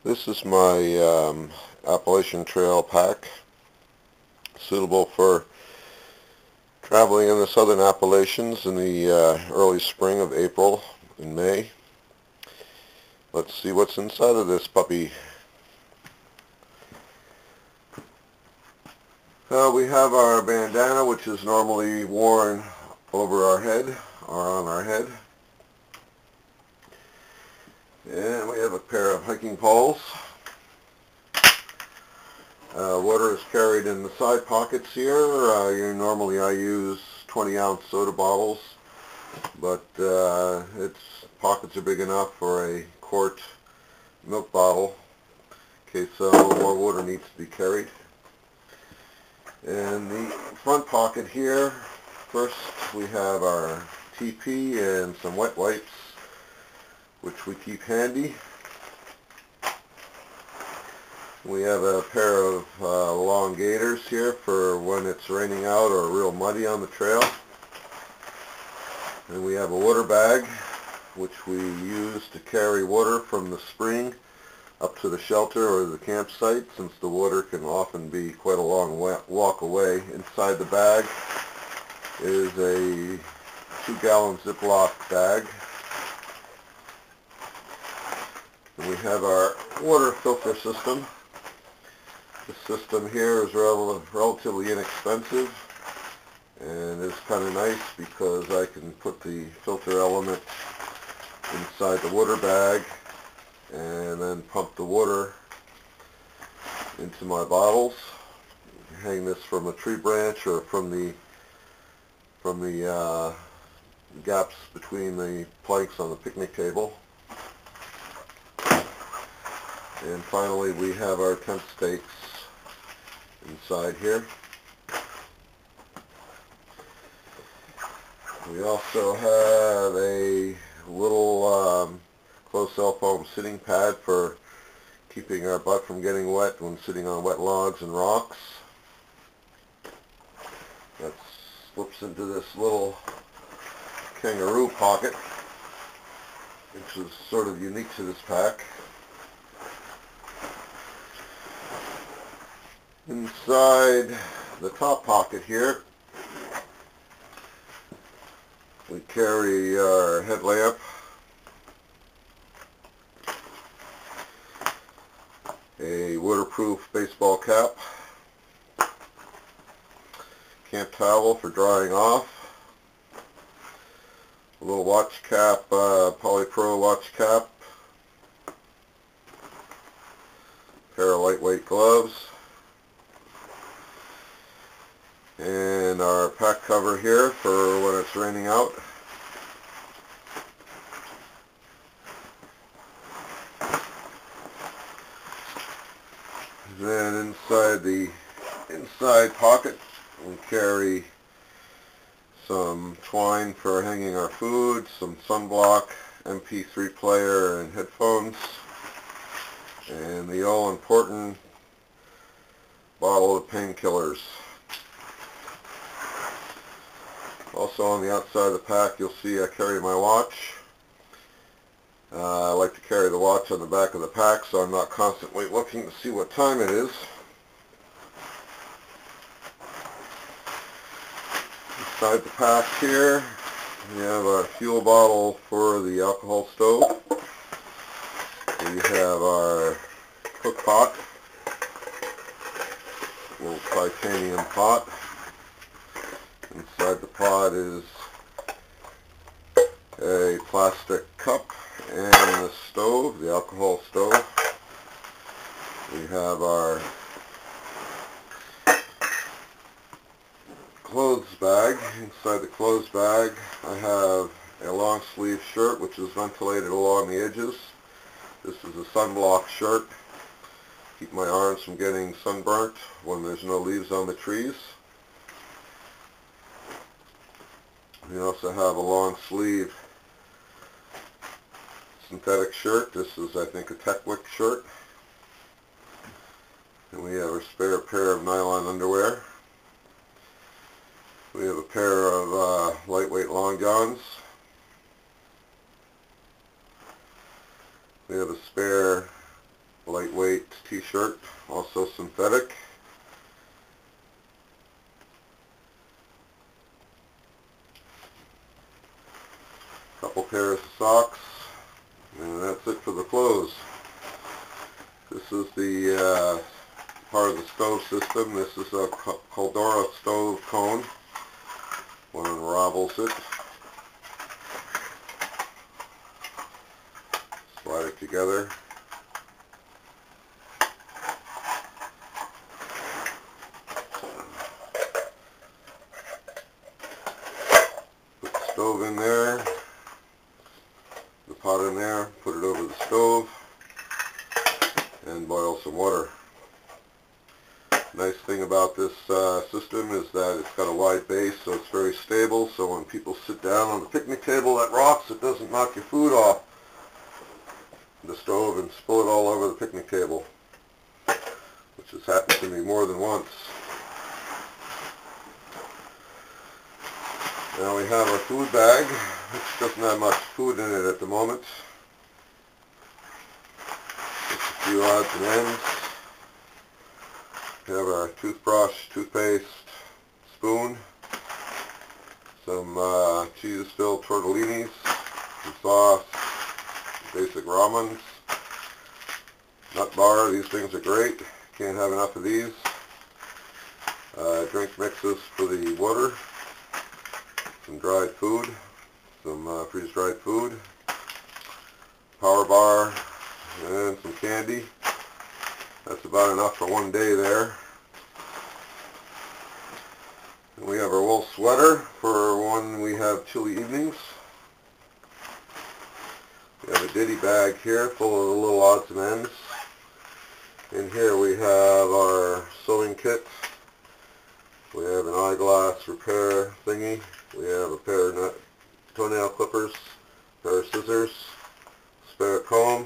This is my Appalachian Trail pack, suitable for traveling in the southern Appalachians in the early spring of April and May. Let's see what's inside of this puppy. We have our bandana, which is normally worn over our head or on our head. And we have a pair of hiking poles. Water is carried in the side pockets here. Normally I use 20-ounce soda bottles, but its pockets are big enough for a quart milk bottle in case more water needs to be carried. And the front pocket here, first we have our TP and some wet wipes, which we keep handy. We have a pair of long gaiters here for when it's raining out or real muddy on the trail. And we have a water bag, which we use to carry water from the spring up to the shelter or the campsite, since the water can often be quite a long walk away. Inside the bag is a 2-gallon Ziploc bag. And we have our water filter system. The system here is relatively inexpensive, and it's kind of nice because I can put the filter element inside the water bag and then pump the water into my bottles. Hang this from a tree branch or from the gaps between the planks on the picnic table. And finally, we have our tent stakes inside here. We also have a little closed cell foam sitting pad for keeping our butt from getting wet when sitting on wet logs and rocks. That slips into this little kangaroo pocket, which is sort of unique to this pack. Inside the top pocket here, we carry our headlamp, a waterproof baseball cap, camp towel for drying off, a little watch cap, Polypro watch cap, pair of lightweight gloves, and our pack cover here for when it's raining out. Then inside the inside pocket we carry some twine for hanging our food, some sunblock, MP3 player and headphones, and the all-important bottle of painkillers. Also on the outside of the pack you'll see I carry my watch. I like to carry the watch on the back of the pack so I'm not constantly looking to see what time it is. Inside the pack here we have our fuel bottle for the alcohol stove. We have our cook pot, a little titanium pot. Inside the pot is a plastic cup and the stove, the alcohol stove. We have our clothes bag. Inside the clothes bag I have a long sleeve shirt which is ventilated along the edges. This is a sunblock shirt. Keep my arms from getting sunburnt when there's no leaves on the trees. We also have a long sleeve synthetic shirt. This is, I think, a Techwick shirt. And we have a spare pair of nylon underwear. We have a pair of lightweight long johns. We have a spare lightweight t-shirt, also synthetic. Couple pairs of socks, and that's it for the clothes. This is the part of the stove system. This is a Caldora stove cone. One unravels it. Slide it together. Put the stove in there. The pot in there. Put it over the stove. And boil some water. Nice thing about this system is that it's got a wide base, so it's very stable, so when people sit down on the picnic table that rocks, it doesn't knock your food off the stove and spill it all over the picnic table, which has happened to me more than once. Now we have our food bag, which doesn't have much food in it at the moment. Just a few odds and ends. We have our toothbrush, toothpaste, spoon, some cheese-filled tortellinis, some sauce, basic ramens, nut bar. These things are great. Can't have enough of these. Drink mixes for the water, some dried food, some freeze-dried food, power bar, and some candy. That's about enough for one day there. And we have our wool sweater for when we have chilly evenings. We have a ditty bag here full of the little odds and ends. In here we have our sewing kit. We have an eyeglass repair thingy. We have a pair of toenail clippers, a pair of scissors, spare comb,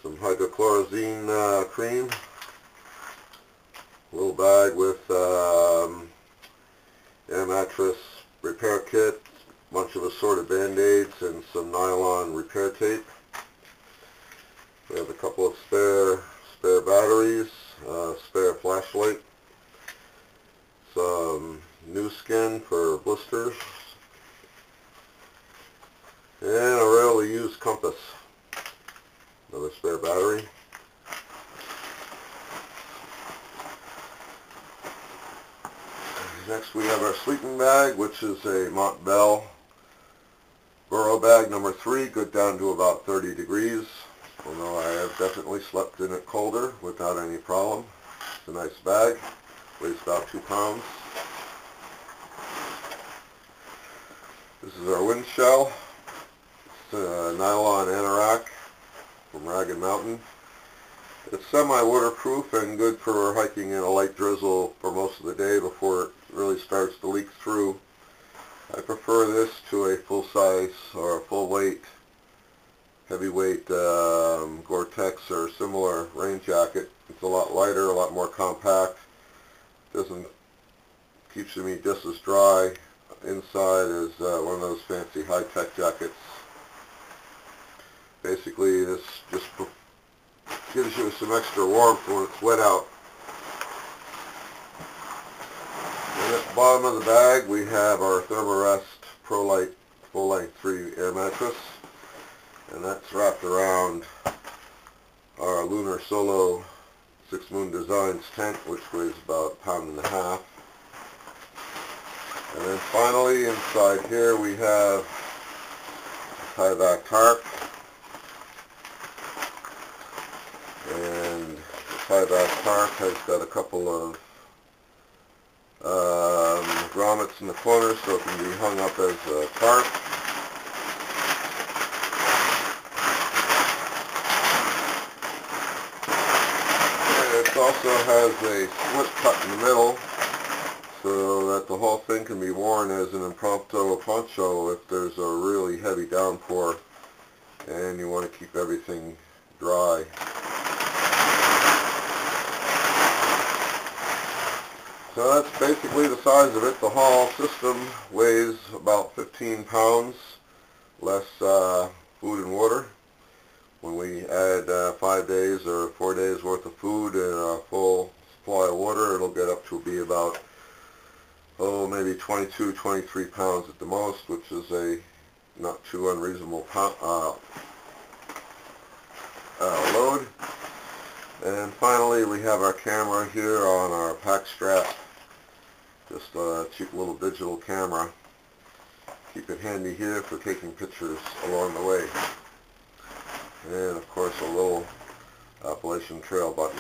some hydrochlorozine cream, a little bag with air mattress repair kit, a bunch of assorted band-aids, and some nylon repair tape. We have a couple of spare batteries, spare flashlight, some new skin for blisters, and a rarely used compass. Another spare battery. Next we have our sleeping bag, which is a Montbell Burrow bag number 3, good down to about 30 degrees. Although I have definitely slept in it colder without any problem. It's a nice bag, weighs about 2 pounds. This is our wind shell. It's a nylon anorak from Ragged Mountain. It's semi-waterproof and good for hiking in a light drizzle for most of the day before it really starts to leak through. I prefer this to a full-size or a full-weight, heavyweight Gore-Tex or similar rain jacket. It's a lot lighter, a lot more compact. Keeps me just as dry inside as one of those fancy high-tech jackets. Basically, this just gives you some extra warmth when it's wet out. And at the bottom of the bag, we have our Thermarest ProLite full-length 3 air mattress, and that's wrapped around our Lunar Solo 6 Moon Designs tent, which weighs about 1.5 pounds. And then finally, inside here, we have a tie-back tarp. And the tie-back tarp has got a couple of grommets in the corner so it can be hung up as a tarp. And it also has a split cut in the middle so that the whole thing can be worn as an impromptu poncho if there's a really heavy downpour and you want to keep everything dry. So that's basically the size of it. The whole system weighs about 15 pounds, less food and water. When we add 5 days or 4 days worth of food and a full supply of water, it'll get up to be about, maybe 22, 23 pounds at the most, which is a not too unreasonable load. And finally, we have our camera here on our pack strap, just a cheap little digital camera. Keep it handy here for taking pictures along the way. And of course a little Appalachian Trail button.